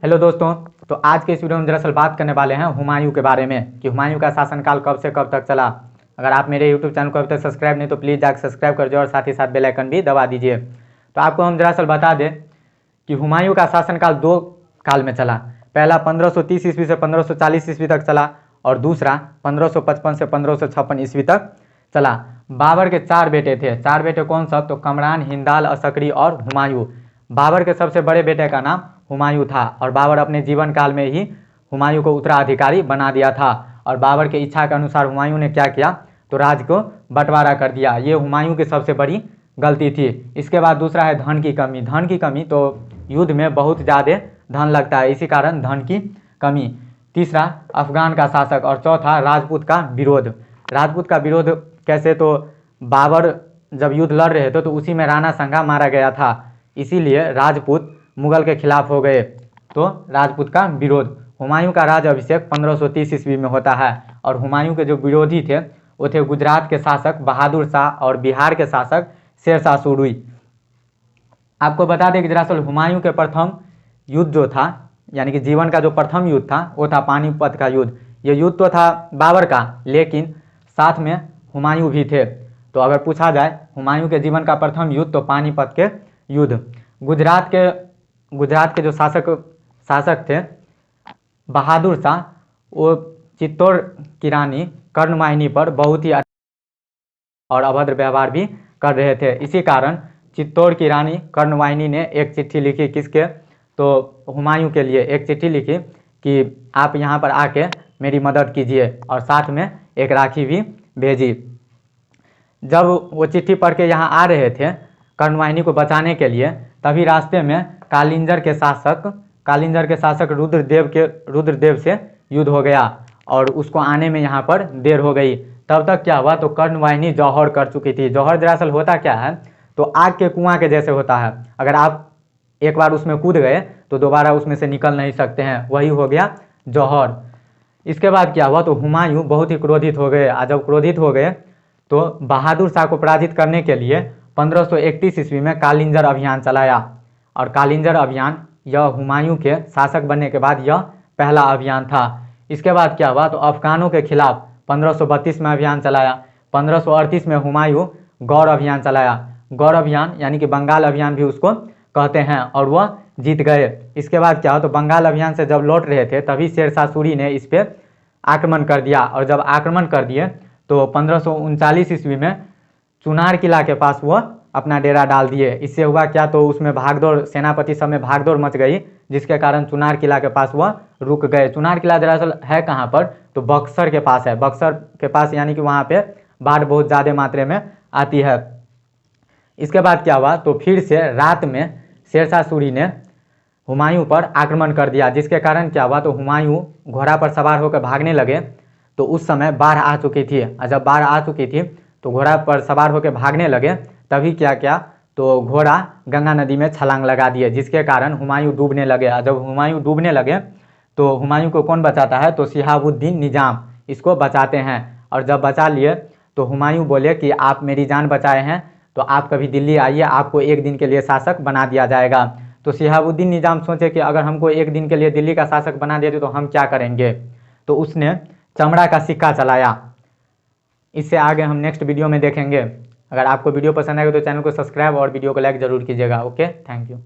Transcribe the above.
Hello दोस्तों। तो आज के इस वीडियो में दरअसल बात करने वाले हैं हुमायूं के बारे में कि हुमायूं का शासनकाल कब से कब तक चला। अगर आप मेरे यूट्यूब चैनल को अभी तक सब्सक्राइब नहीं तो प्लीज़ जाकर सब्सक्राइब कर दीजिए और साथ ही साथ बेल आइकन भी दबा दीजिए। तो आपको हम दरअसल बता दें कि हुमायूं का शासनकाल दो काल में चला। पहला 1530 ईस्वी से 1540 ईस्वी तक चला और दूसरा 1555 से 1556 ईस्वी तक चला। बाबर के चार बेटे थे। चार बेटे कौन सब? तो कमरान, हिंदाल, असकरी और हुमायूं। बाबर के सबसे बड़े बेटे का नाम हुमायूं था और बाबर अपने जीवन काल में ही हुमायूं को उत्तराधिकारी बना दिया था। और बाबर के इच्छा के अनुसार हुमायूं ने क्या किया? तो राज्य को बंटवारा कर दिया। ये हुमायूं की सबसे बड़ी गलती थी। इसके बाद दूसरा है धन की कमी। धन की कमी तो युद्ध में बहुत ज़्यादा धन लगता है, इसी कारण धन की कमी। तीसरा अफगान का शासक और चौथा राजपूत का विरोध। राजपूत का विरोध कैसे? तो बाबर जब युद्ध लड़ रहे थे तो उसी में राणा संगा मारा गया था, इसीलिए राजपूत मुगल के खिलाफ हो गए। तो राजपूत का विरोध। हुमायूं का राज अभिषेक 1530 ईस्वी में होता है और हुमायूं के जो विरोधी थे वो थे गुजरात के शासक बहादुर शाह और बिहार के शासक शेरशाह सूरी। आपको बता दें कि दरअसल हुमायूं के प्रथम युद्ध जो था, यानी कि जीवन का जो प्रथम युद्ध था वो था पानीपत का युद्ध। ये युद्ध तो था बाबर का, लेकिन साथ में हुमायूं भी थे। तो अगर पूछा जाए हुमायूं के जीवन का प्रथम युद्ध तो पानीपत के युद्ध। गुजरात के जो शासक थे बहादुर शाह, वो चित्तौड़ की रानी कर्णवाहिनी पर बहुत ही और अभद्र व्यवहार भी कर रहे थे। इसी कारण चित्तौड़ की रानी कर्णवाहिनी ने एक चिट्ठी लिखी, किसके? तो हुमायूं के लिए एक चिट्ठी लिखी कि आप यहाँ पर आके मेरी मदद कीजिए और साथ में एक राखी भी भेजी। जब वो चिट्ठी पढ़ के यहाँ आ रहे थे कर्णवाहिनी को बचाने के लिए, तभी रास्ते में कालिंजर के शासक रुद्रदेव से युद्ध हो गया और उसको आने में यहाँ पर देर हो गई। तब तक क्या हुआ? तो कर्णवाहिनी जौहर कर चुकी थी। जौहर दरअसल होता क्या है? तो आग के कुआं के जैसे होता है। अगर आप एक बार उसमें कूद गए तो दोबारा उसमें से निकल नहीं सकते हैं, वही हो गया जौहर। इसके बाद क्या हुआ? तो हुमायूं बहुत ही क्रोधित हो गए। जब क्रोधित हो गए तो बहादुर शाह को पराजित करने के लिए 1531 ईस्वी में कालिंजर अभियान चलाया। और कालिंजर अभियान यह हुमायूं के शासक बनने के बाद यह पहला अभियान था। इसके बाद क्या हुआ? तो अफगानों के खिलाफ 1532 में अभियान चलाया। 1538 में हुमायूं गौर अभियान चलाया। गौर अभियान यानी कि बंगाल अभियान भी उसको कहते हैं, और वह जीत गए। इसके बाद क्या हुआ? तो बंगाल अभियान से जब लौट रहे थे तभी शेरशाह सूरी ने इस पर आक्रमण कर दिया। और जब आक्रमण कर दिए तो 1539 ईस्वी में चुनार किला के पास वह अपना डेरा डाल दिए। इससे हुआ क्या? तो उसमें भागदौड़, सेनापति सब में भागदौड़ मच गई, जिसके कारण चुनार किला के पास वह रुक गए। चुनार किला दरअसल है कहाँ पर? तो बक्सर के पास है। बक्सर के पास यानी कि वहाँ पे बाढ़ बहुत ज़्यादा मात्रा में आती है। इसके बाद क्या हुआ? तो फिर से रात में शेरशाह सूरी ने हुमायूं पर आक्रमण कर दिया, जिसके कारण क्या हुआ? तो हुमायूं घोड़ा पर सवार होकर भागने लगे तो उस समय बाढ़ आ चुकी थी। और जब बाढ़ आ चुकी थी तो घोड़ा पर सवार होकर भागने लगे, तभी क्या किया? तो घोड़ा गंगा नदी में छलांग लगा दिए, जिसके कारण हुमायूं डूबने लगे। और जब हुमायूं डूबने लगे तो हुमायूं को कौन बचाता है? तो शिहाबुद्दीन निजाम इसको बचाते हैं। और जब बचा लिए तो हुमायूं बोले कि आप मेरी जान बचाए हैं तो आप कभी दिल्ली आइए, आपको एक दिन के लिए शासक बना दिया जाएगा। तो शिहाबुद्दीन निजाम सोचे कि अगर हमको एक दिन के लिए दिल्ली का शासक बना दिया तो हम क्या करेंगे? तो उसने चमड़ा का सिक्का चलाया। इससे आगे हम नेक्स्ट वीडियो में देखेंगे। अगर आपको वीडियो पसंद आएगा तो चैनल को सब्सक्राइब और वीडियो को लाइक जरूर कीजिएगा। Okay, thank you.